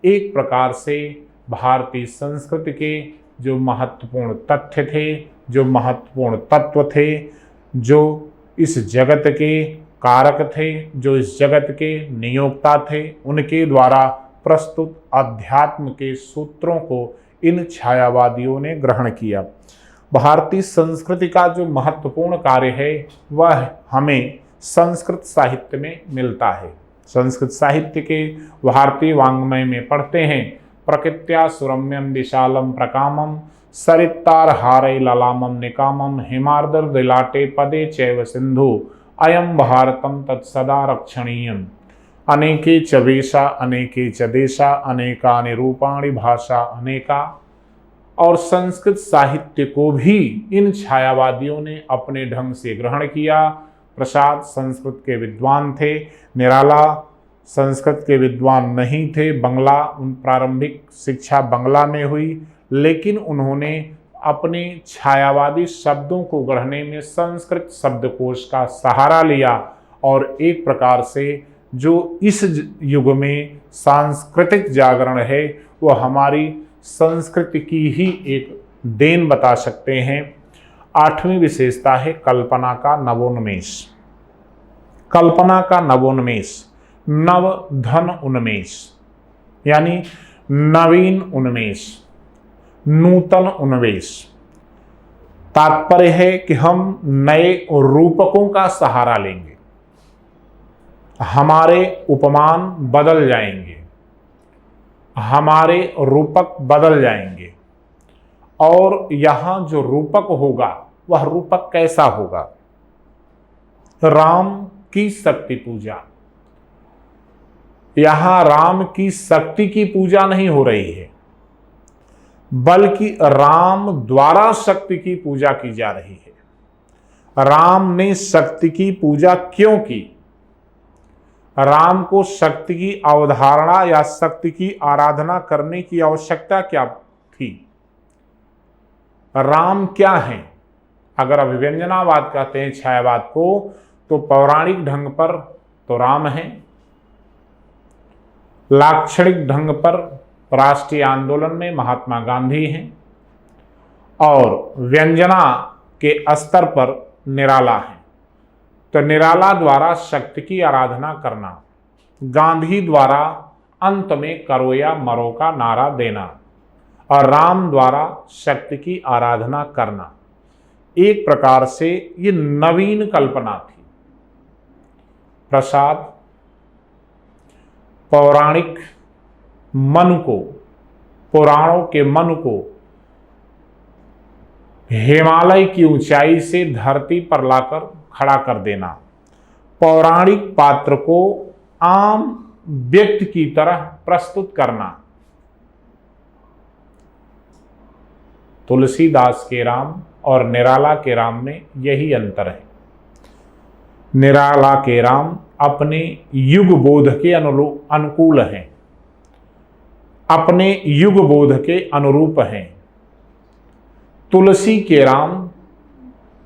एक प्रकार से भारतीय संस्कृति के जो महत्वपूर्ण तथ्य थे, जो महत्वपूर्ण तत्व थे, जो इस जगत के कारक थे, जो इस जगत के नियोक्ता थे, उनके द्वारा प्रस्तुत अध्यात्म के सूत्रों को इन छायावादियों ने ग्रहण किया। भारतीय संस्कृति का जो महत्वपूर्ण कार्य है वह हमें संस्कृत साहित्य में मिलता है। संस्कृत साहित्य के भारतीय वाङ्मय में पढ़ते हैं, प्रकृत्या सुरम्यम विशालम प्रकामम सरित्तार हारै ललामम निकामम हिमार्दर दिलाटे पदे चैव सिंधु अयम भारतम तत्सदा रक्षणीयम अनेके च वेशा अनेके च देशा अनेकानि रूपाणि भाषा अनेका। और संस्कृत साहित्य को भी इन छायावादियों ने अपने ढंग से ग्रहण किया। प्रसाद संस्कृत के विद्वान थे, निराला संस्कृत के विद्वान नहीं थे। बंगला, उन प्रारंभिक शिक्षा बंगला में हुई, लेकिन उन्होंने अपने छायावादी शब्दों को गढ़ने में संस्कृत शब्दकोश का सहारा लिया और एक प्रकार से जो इस युग में सांस्कृतिक जागरण है वह हमारी संस्कृति की ही एक देन बता सकते हैं। 8वीं विशेषता है कल्पना का नवोन्मेष। कल्पना का नवोन्मेष, नव धन उन्मेष, यानी नवीन उन्मेष, नूतन उन्मेष। तात्पर्य है कि हम नए रूपकों का सहारा लेंगे, हमारे उपमान बदल जाएंगे, हमारे रूपक बदल जाएंगे और यहां जो रूपक होगा वह रूपक कैसा होगा? राम की शक्ति पूजा। यहां राम की शक्ति की पूजा नहीं हो रही है, बल्कि राम द्वारा शक्ति की पूजा की जा रही है। राम ने शक्ति की पूजा क्यों की? राम को शक्ति की अवधारणा या शक्ति की आराधना करने की आवश्यकता क्या थी? राम क्या है? अगर अभिव्यंजनावाद कहते हैं छायावाद को, तो पौराणिक ढंग पर तो राम है, लाक्षणिक ढंग पर राष्ट्रीय आंदोलन में महात्मा गांधी हैं और व्यंजना के स्तर पर निराला है। तो निराला द्वारा शक्ति की आराधना करना, गांधी द्वारा अंत में करो या मरो का नारा देना और राम द्वारा शक्ति की आराधना करना, एक प्रकार से ये नवीन कल्पना थी। प्रसाद पौराणिक मन को, पुराणों के मन को हिमालय की ऊंचाई से धरती पर लाकर खड़ा कर देना, पौराणिक पात्र को आम व्यक्ति की तरह प्रस्तुत करना। तुलसीदास के राम और निराला के राम में यही अंतर है। निराला के राम अपने युग बोध के अनुकूल हैं, अपने युग बोध के अनुरूप हैं। तुलसी के राम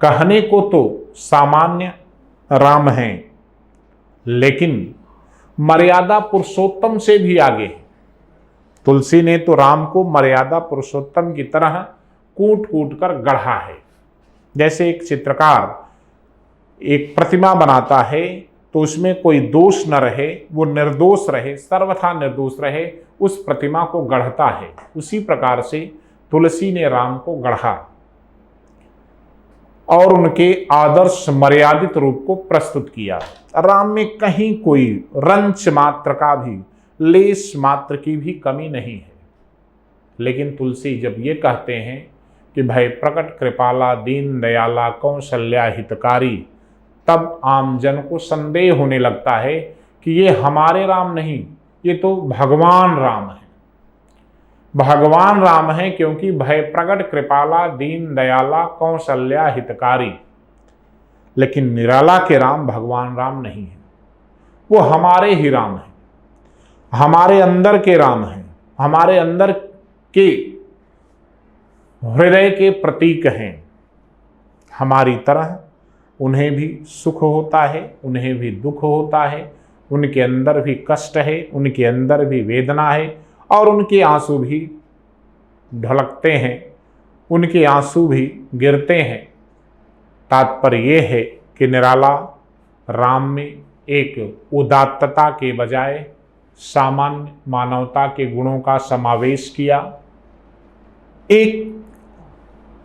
कहने को तो सामान्य राम हैं, लेकिन मर्यादा पुरुषोत्तम से भी आगे है। तुलसी ने तो राम को मर्यादा पुरुषोत्तम की तरह कूट कूट कर गढ़ा है। जैसे एक चित्रकार एक प्रतिमा बनाता है तो उसमें कोई दोष न रहे, वो निर्दोष रहे, सर्वथा निर्दोष रहे, उस प्रतिमा को गढ़ता है। उसी प्रकार से तुलसी ने राम को गढ़ा और उनके आदर्श मर्यादित रूप को प्रस्तुत किया। राम में कहीं कोई रंच मात्र का भी, लेश मात्र की भी कमी नहीं है। लेकिन तुलसी जब ये कहते हैं कि भय प्रकट कृपाला दीन दयाला कौशल्या हितकारी, तब आम जन को संदेह होने लगता है कि ये हमारे राम नहीं, ये तो भगवान राम है। भगवान राम है क्योंकि भय प्रकट कृपाला दीन दयाला कौशल्या हितकारी। लेकिन निराला के राम भगवान राम नहीं है, वो हमारे ही राम है। हमारे अंदर के राम हैं, हमारे अंदर के हृदय के प्रतीक हैं। हमारी तरह उन्हें भी सुख होता है, उन्हें भी दुख होता है, उनके अंदर भी कष्ट है, उनके अंदर भी वेदना है, और उनके आंसू भी ढलकते हैं, उनके आंसू भी गिरते हैं। तात्पर्य यह है कि निराला राम में एक उदात्तता के बजाय सामान्य मानवता के गुणों का समावेश किया। एक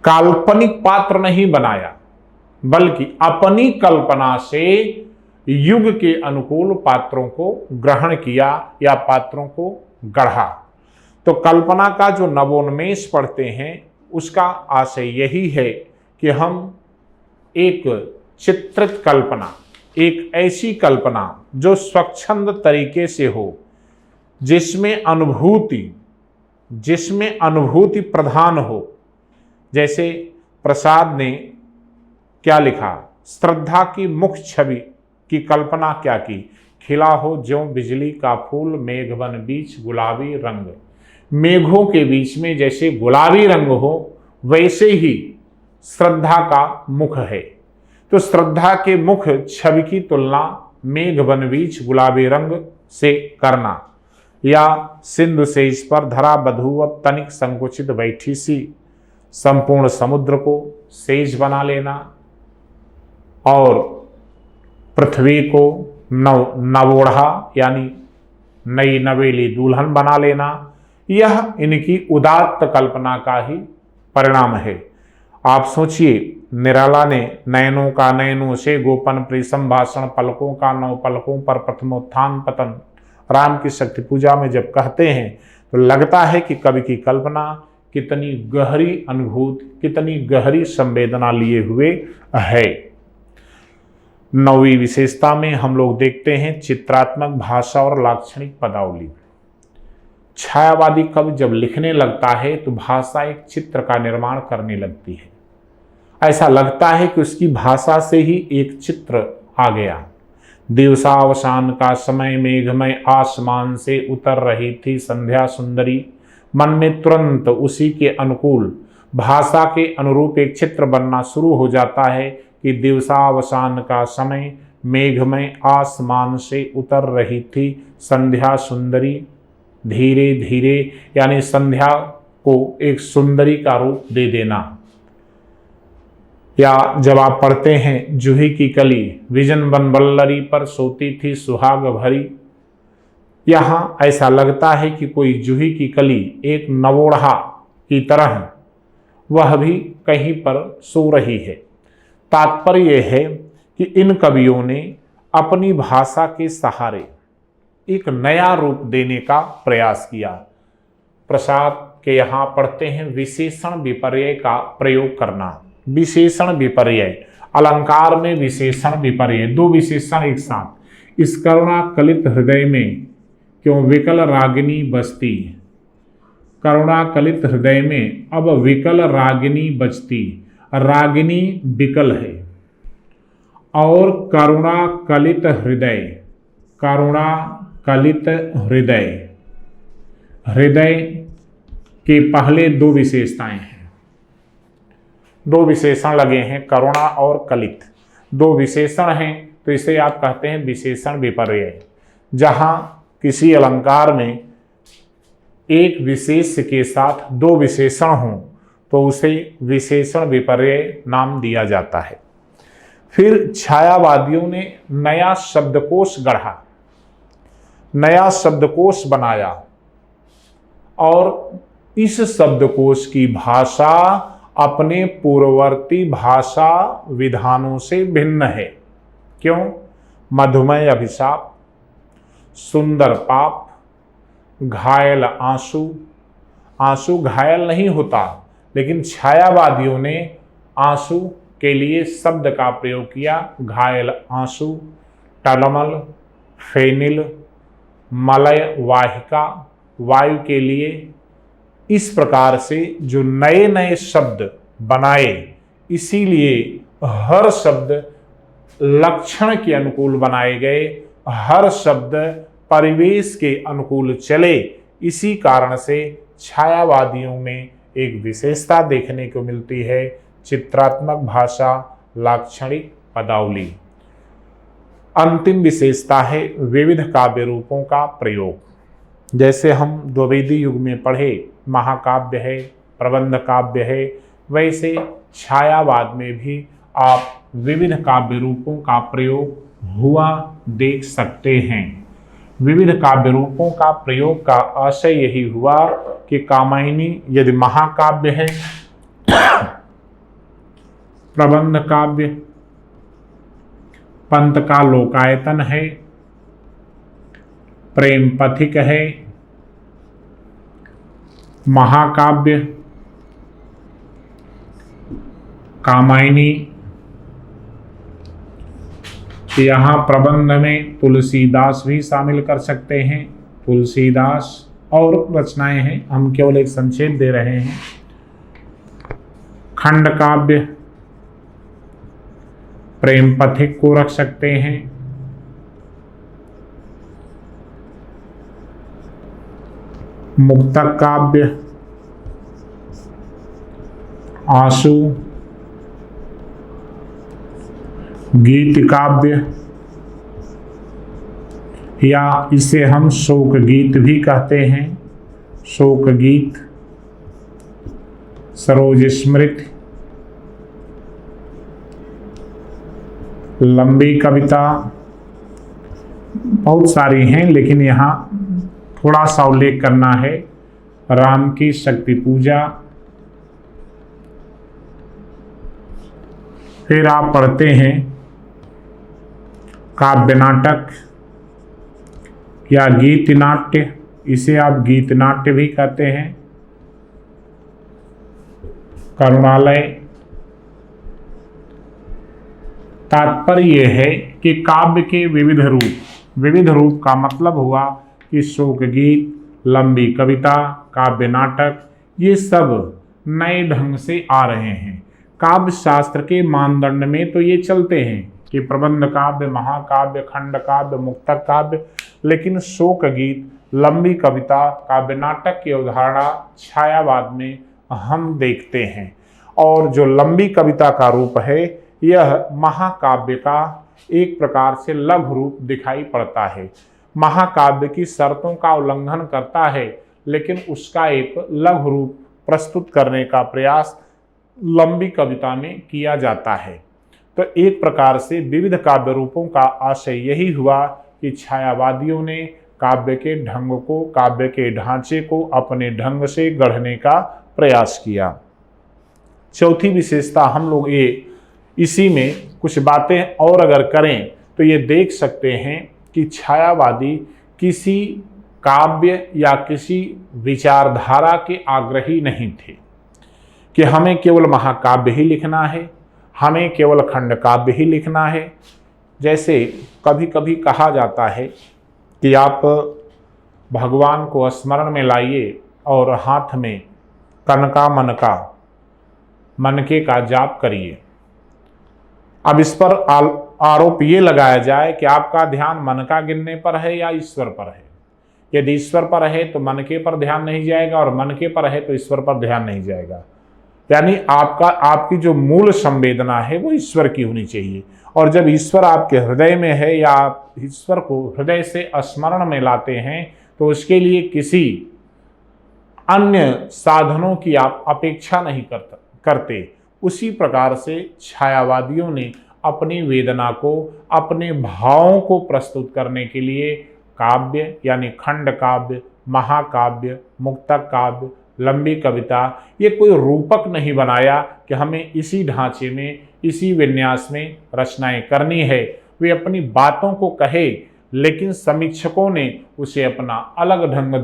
काल्पनिक पात्र नहीं बनाया, बल्कि अपनी कल्पना से युग के अनुकूल पात्रों को ग्रहण किया या पात्रों को गढ़ा। तो कल्पना का जो नवोन्मेष पढ़ते हैं उसका आशय यही है कि हम एक चित्रित कल्पना, एक ऐसी कल्पना जो स्वच्छंद तरीके से हो, जिसमें अनुभूति प्रधान हो। जैसे प्रसाद ने क्या लिखा, श्रद्धा की मुख्य छवि की कल्पना क्या की, खिला हो ज्यों बिजली का फूल मेघ बन बीच गुलाबी रंग। मेघों के बीच में जैसे गुलाबी रंग हो, वैसे ही श्रद्धा का मुख है। तो श्रद्धा के मुख छवि की तुलना मेघ बन बीच गुलाबी रंग से करना, या सिंधु से इस पर धरा बधू अब तनिक संकुचित बैठी सी, संपूर्ण समुद्र को सेज बना लेना, और पृथ्वी को नवोढ़ा यानी नई नवेली दुल्हन बना लेना, यह इनकी उदात्त कल्पना का ही परिणाम है। आप सोचिए, निराला ने नयनों का नयनों से गोपन प्रिसंभाषण, पलकों का नौ पलकों पर प्रथमोत्थान पतन राम की शक्ति पूजा में जब कहते हैं तो लगता है कि कवि की कल्पना कितनी गहरी अनुभूति, कितनी गहरी संवेदना लिए हुए है। नौवीं विशेषता में हम लोग देखते हैं चित्रात्मक भाषा और लाक्षणिक पदावली। छायावादी कवि जब लिखने लगता है तो भाषा एक चित्र का निर्माण करने लगती है। ऐसा लगता है कि उसकी भाषा से ही एक चित्र आ गया। दिवसावसान का समय मेघमय आसमान से उतर रही थी संध्या सुंदरी, मन में तुरंत उसी के अनुकूल भाषा के अनुरूप एक चित्र बनना शुरू हो जाता है कि दिवसावसान का समय मेघमय आसमान से उतर रही थी संध्या सुंदरी। धीरे धीरे यानी संध्या को एक सुंदरी का रूप दे देना। या जब आप पढ़ते हैं जूही की कली विजन बन बल्लरी पर सोती थी सुहाग भरी, यहाँ ऐसा लगता है कि कोई जूही की कली एक नवोढ़ा की तरह वह भी कहीं पर सो रही है। तात्पर्य यह है कि इन कवियों ने अपनी भाषा के सहारे एक नया रूप देने का प्रयास किया। प्रसाद के यहाँ पढ़ते हैं विशेषण विपर्यय का प्रयोग करना। विशेषण विपर्यय, अलंकार में विशेषण विपर्यय, दो विशेषण एक साथ। इस करुणा कलित हृदय में क्यों विकल रागिनी बजती, करुणा कलित हृदय में अब विकल रागिनी बजती। रागिनी विकल है और करुणा कलित हृदय, करुणा कलित हृदय, हृदय के पहले दो विशेषताएं हैं, दो विशेषण लगे हैं, करुणा और कलित, दो विशेषण हैं, तो इसे आप कहते हैं विशेषण विपर्यय। जहां किसी अलंकार में एक विशेष के साथ दो विशेषण हों तो उसे विशेषण विपर्यय नाम दिया जाता है। फिर छायावादियों ने नया शब्दकोश गढ़ा, नया शब्दकोश बनाया, और इस शब्दकोश की भाषा अपने पूर्ववर्ती भाषा विधानों से भिन्न है। क्यों? मधुमय अभिशाप, सुंदर पाप, घायल आंसू। आंसू घायल नहीं होता, लेकिन छायावादियों ने आंसू के लिए शब्द का प्रयोग किया। घायल आंसू, टलमल, फेनिल, मलय वाहिका, वायु के लिए। इस प्रकार से जो नए नए शब्द बनाए, इसीलिए हर शब्द लक्षण के अनुकूल बनाए गए, हर शब्द परिवेश के अनुकूल चले। इसी कारण से छायावादियों में एक विशेषता देखने को मिलती है, चित्रात्मक भाषा, लाक्षणिक पदावली। अंतिम विशेषता है विविध काव्य रूपों का प्रयोग। जैसे हम द्विवेदी युग में पढ़े महाकाव्य है, प्रबंध काव्य है, वैसे छायावाद में भी आप विविध काव्य रूपों का प्रयोग हुआ देख सकते हैं। विविध काव्य रूपों का प्रयोग का आशय यही हुआ कि कामायनी यदि महाकाव्य है, प्रबंध काव्य पंत का लोकायतन है, प्रेम पथिक है, महाकाव्य कामायनी, यहाँ प्रबंध में तुलसीदास भी शामिल कर सकते हैं। तुलसीदास और रचनाएं हैं, हम केवल एक संक्षेप दे रहे हैं। खंड काव्य प्रेम पथिक को रख सकते हैं। मुक्तक काव्य आंसू, गीत काव्य या इसे हम शोक गीत भी कहते हैं। शोक गीत, सरोज स्मृति, लंबी कविता, बहुत सारी हैं, लेकिन यहाँ थोड़ा सा उल्लेख करना है। राम की शक्ति पूजा। फिर आप पढ़ते हैं काव्य नाटक या गीत नाट्य, इसे आप गीत नाट्य भी कहते हैं। करुणालय। तात्पर्य यह है कि काव्य के विविध रूप। विविध रूप का मतलब हुआ कि शोक गीत, लंबी कविता, काव्य नाटक, ये सब नए ढंग से आ रहे हैं। काव्य शास्त्र के मानदंड में तो ये चलते हैं कि प्रबंध काव्य, महाकाव्य, खंड काव्य, मुक्तक काव्य, लेकिन शोक गीत, लंबी कविता, काव्य नाटक की अवधारणा छायावाद में हम देखते हैं। और जो लंबी कविता का रूप है, यह महाकाव्य का एक प्रकार से लघु रूप दिखाई पड़ता है। महाकाव्य की शर्तों का उल्लंघन करता है, लेकिन उसका एक लघु रूप प्रस्तुत करने का प्रयास लंबी कविता में किया जाता है। तो एक प्रकार से विविध काव्य रूपों का आशय यही हुआ कि छायावादियों ने काव्य के ढंग को, काव्य के ढांचे को अपने ढंग से गढ़ने का प्रयास किया। चौथी विशेषता हम लोग इसी में कुछ बातें और अगर करें तो ये देख सकते हैं कि छायावादी किसी काव्य या किसी विचारधारा के आग्रही नहीं थे कि हमें केवल महाकाव्य ही लिखना है, हमें केवल खंड काव्य ही लिखना है। जैसे कभी कभी कहा जाता है कि आप भगवान को स्मरण में लाइए और हाथ में कनका मनका मनके का जाप करिए। अब इस पर आरोप ये लगाया जाए कि आपका ध्यान मनका गिनने पर है या ईश्वर पर है। यदि ईश्वर पर है तो मनके पर ध्यान नहीं जाएगा, और मनके पर है तो ईश्वर पर ध्यान नहीं जाएगा। यानी आपकी जो मूल संवेदना है वो ईश्वर की होनी चाहिए। और जब ईश्वर आपके हृदय में है या आप ईश्वर को हृदय से स्मरण में लाते हैं, तो उसके लिए किसी अन्य साधनों की आप अपेक्षा नहीं करते। उसी प्रकार से छायावादियों ने अपनी वेदना को, अपने भावों को प्रस्तुत करने के लिए काव्य यानी खंड काव्य, महाकाव्य, मुक्तक काव्य, लंबी कविता, ये कोई रूपक नहीं बनाया कि हमें इसी ढांचे में, इसी विन्यास में रचनाएं करनी है। वे अपनी बातों को कहे, लेकिन समीक्षकों ने उसे अपना अलग ढंग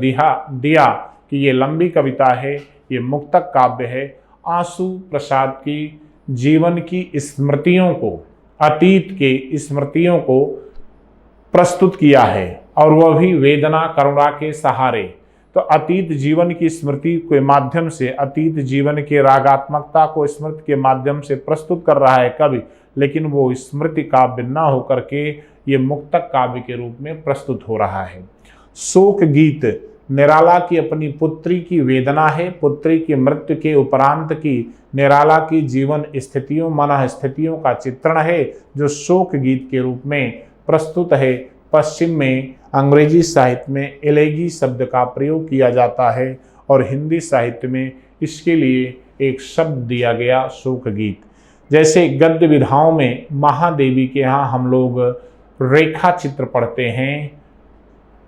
दिया कि ये लंबी कविता है, ये मुक्तक काव्य है। आंसू प्रसाद की जीवन की स्मृतियों को, अतीत के स्मृतियों को प्रस्तुत किया है, और वह भी वेदना करुणा के सहारे। तो अतीत जीवन की स्मृति के माध्यम से, अतीत जीवन के रागात्मकता को स्मृति के माध्यम से प्रस्तुत कर रहा है कवि, लेकिन वो स्मृति काव्य न होकर के ये मुक्तक काव्य के रूप में प्रस्तुत हो रहा है। शोक गीत निराला की अपनी पुत्री की वेदना है, पुत्री की मृत्यु के उपरांत की निराला की जीवन स्थितियों, मन स्थितियों का चित्रण है, जो शोक गीत के रूप में प्रस्तुत है। पश्चिम में अंग्रेजी साहित्य में एलेगी शब्द का प्रयोग किया जाता है और हिंदी साहित्य में इसके लिए एक शब्द दिया गया, शोक गीत। जैसे गद्य विधाओं में महादेवी के यहाँ हम लोग रेखा चित्र पढ़ते हैं,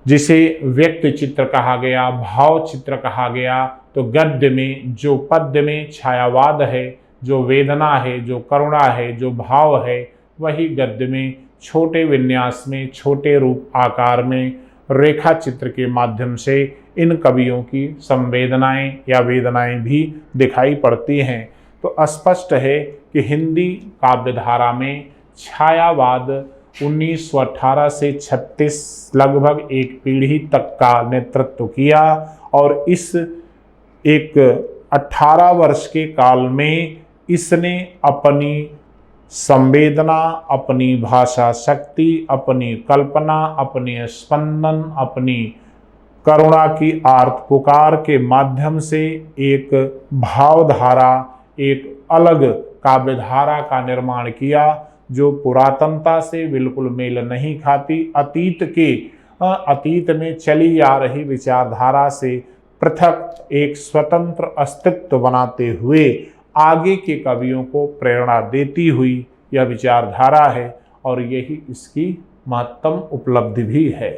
जिसे व्यक्ति चित्र कहा गया, भाव चित्र कहा गया, तो गद्य में जो पद्य में छायावाद है, जो वेदना है, जो करुणा है, जो भाव है, वही गद्य में छोटे विन्यास में, छोटे रूप आकार में रेखा चित्र के माध्यम से इन कवियों की संवेदनाएं या वेदनाएं भी दिखाई पड़ती हैं। तो स्पष्ट है कि हिंदी काव्यधारा में छायावाद 1918 से 36 लगभग एक पीढ़ी तक का नेतृत्व किया और इस एक 18 वर्ष के काल में इसने अपनी संवेदना, अपनी भाषा शक्ति, अपनी कल्पना, अपनी स्पंदन, अपनी करुणा की आर्त पुकार के माध्यम से एक भावधारा, एक अलग काव्यधारा का निर्माण किया, जो पुरातनता से बिल्कुल मेल नहीं खाती, अतीत में चली आ रही विचारधारा से पृथक एक स्वतंत्र अस्तित्व बनाते हुए आगे के कवियों को प्रेरणा देती हुई यह विचारधारा है और यही इसकी महत्तम उपलब्धि भी है।